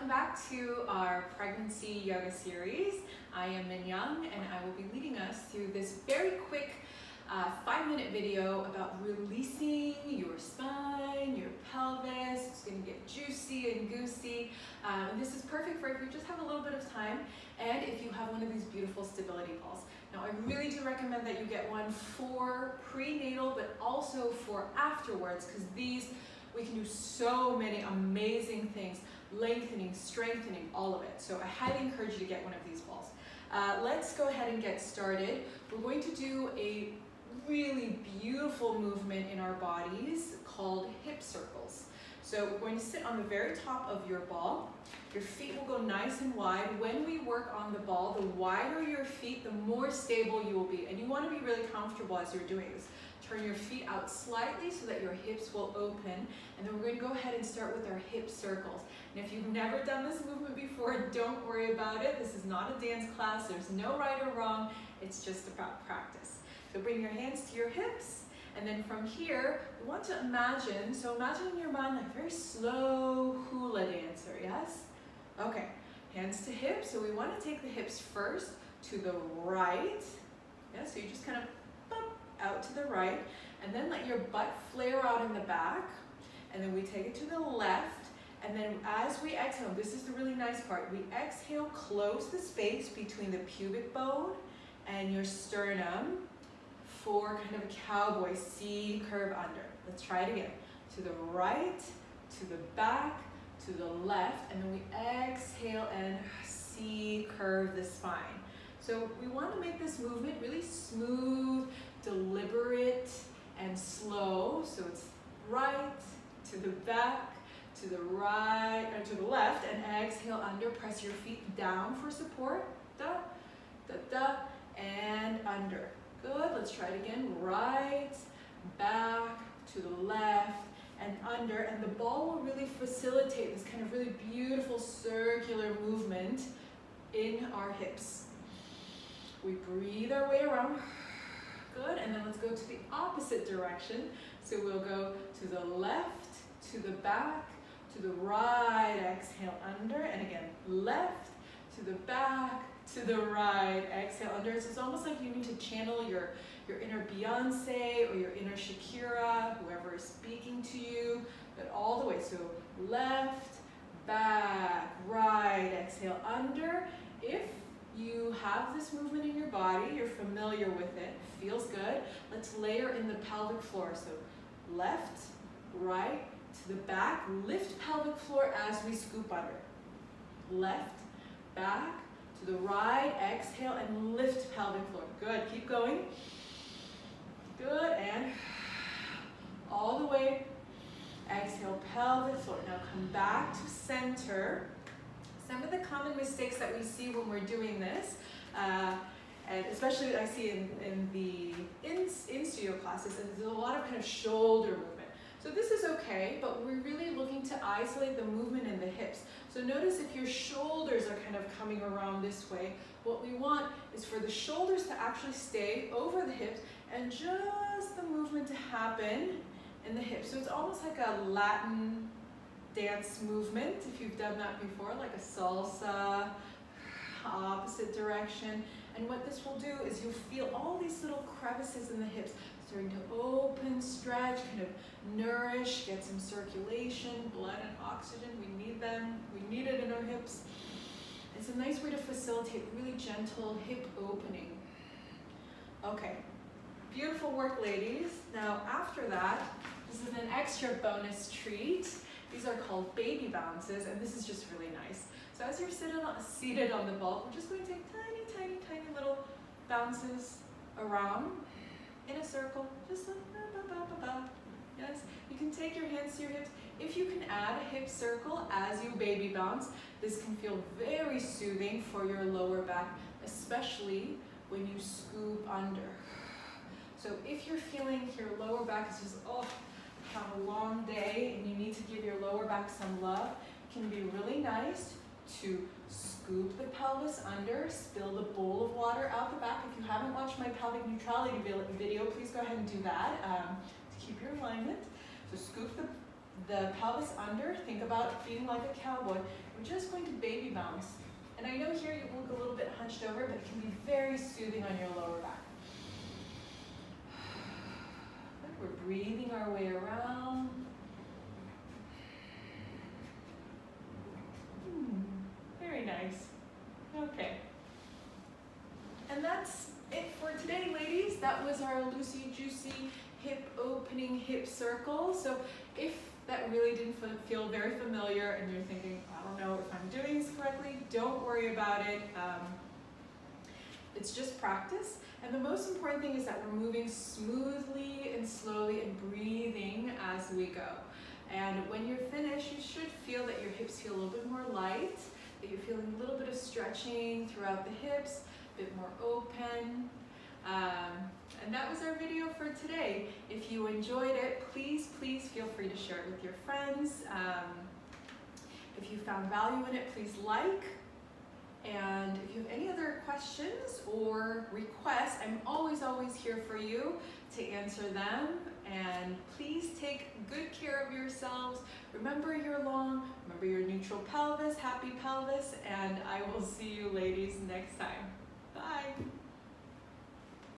welcome back to our pregnancy yoga series. I am Min Young and I will be leading us through this very quick 5-minute video about releasing your spine, your pelvis. It's going to get juicy and goosey. And this is perfect for if you just have a little bit of time and if you have one of these beautiful stability balls. Now I really do recommend that you get one for prenatal but also for afterwards, because these we can do so many amazing things, lengthening, strengthening, all of it. So I highly encourage you to get one of these balls. Let's go ahead and get started. We're going to do a really beautiful movement in our bodies called hip circles. So we're going to sit on the very top of your ball. Your feet will go nice and wide. When we work on the ball, the wider your feet, the more stable you will be. And you want to be really comfortable as you're doing this. Turn your feet out slightly so that your hips will open. And then we're going to go ahead and start with our hip circles. And if you've never done this movement before, don't worry about it. This is not a dance class. There's no right or wrong. It's just about practice. So bring your hands to your hips. And then from here, we want to imagine, so imagine in your mind like a very slow hula dancer, yes? Okay, hands to hips. So we want to take the hips first to the right. Yeah, so you just kind of out to the right, and then let your butt flare out in the back, and then we take it to the left, and then as we exhale, this is the really nice part, we exhale, close the space between the pubic bone and your sternum for kind of a cowboy C curve under. Let's try it again. To the right, to the back, to the left, and then we exhale and C curve the spine. So we want to make this movement really smooth, deliberate, and slow. So it's right, to the back, to the right, or to the left, and exhale under. Press your feet down for support. Da, da, da, and under. Good. Let's try it again. Right, back, to the left, and under. And the ball will really facilitate this kind of really beautiful circular movement in our hips. We breathe our way around. Good, and then let's go to the opposite direction. So we'll go to the left, to the back, to the right, exhale under, and again, left, to the back, to the right, exhale under. So it's almost like you need to channel your inner Beyonce or your inner Shakira, whoever is speaking to you, but all the way. So left, back, right, exhale under. If you have this movement in your body, you're familiar with it, feels good. Let's layer in the pelvic floor. So left, right, to the back, lift pelvic floor as we scoop under. Left, back, to the right, exhale and lift pelvic floor. Good, keep going. Good, and all the way, exhale, pelvic floor. Now come back to center. Some of the common mistakes that we see when we're doing this, and especially I see in studio classes, is there's a lot of kind of shoulder movement. So this is okay, but we're really looking to isolate the movement in the hips. So notice if your shoulders are kind of coming around this way, what we want is for the shoulders to actually stay over the hips and just the movement to happen in the hips. So it's almost like a Latin dance movement, if you've done that before, like a salsa, opposite direction. And what this will do is you'll feel all these little crevices in the hips starting to open, stretch, kind of nourish, get some circulation, blood and oxygen. We need them. We need it in our hips. It's a nice way to facilitate really gentle hip opening. Okay, beautiful work, ladies. Now after that, this is an extra bonus treat. These are called baby bounces, and this is just really nice. So as you're seated on the ball, we're just going to take tiny, tiny, tiny little bounces around in a circle. Just like yes. You can take your hands to your hips. If you can add a hip circle as you baby bounce, this can feel very soothing for your lower back, especially when you scoop under. So if you're feeling your lower back is just, have a long day and you need to give your lower back some love, it can be really nice to scoop the pelvis under, spill the bowl of water out the back. If you haven't watched my pelvic neutrality video, please go ahead and do that to keep your alignment. So scoop the the pelvis under. Think about being like a cowboy. We're just going to baby bounce. And I know here you look a little bit hunched over, but it can be very soothing on your lower back. We're breathing our way around. Very nice. Okay. And that's it for today, ladies. That was our loosey-juicy hip opening hip circle. So if that really didn't feel very familiar and you're thinking, I don't know if I'm doing this correctly, don't worry about it. It's just practice. And the most important thing is that we're moving smoothly and slowly and breathing as we go. And when you're finished, you should feel that your hips feel a little bit more light, that you're feeling a little bit of stretching throughout the hips, a bit more open. And that was our video for today. If you enjoyed it, please feel free to share it with your friends. If you found value in it, please like. And if you have any other questions or requests, I'm always here for you to answer them. And please take good care of yourselves. Remember your long, remember your neutral pelvis, happy pelvis, and I will see you ladies next time. Bye.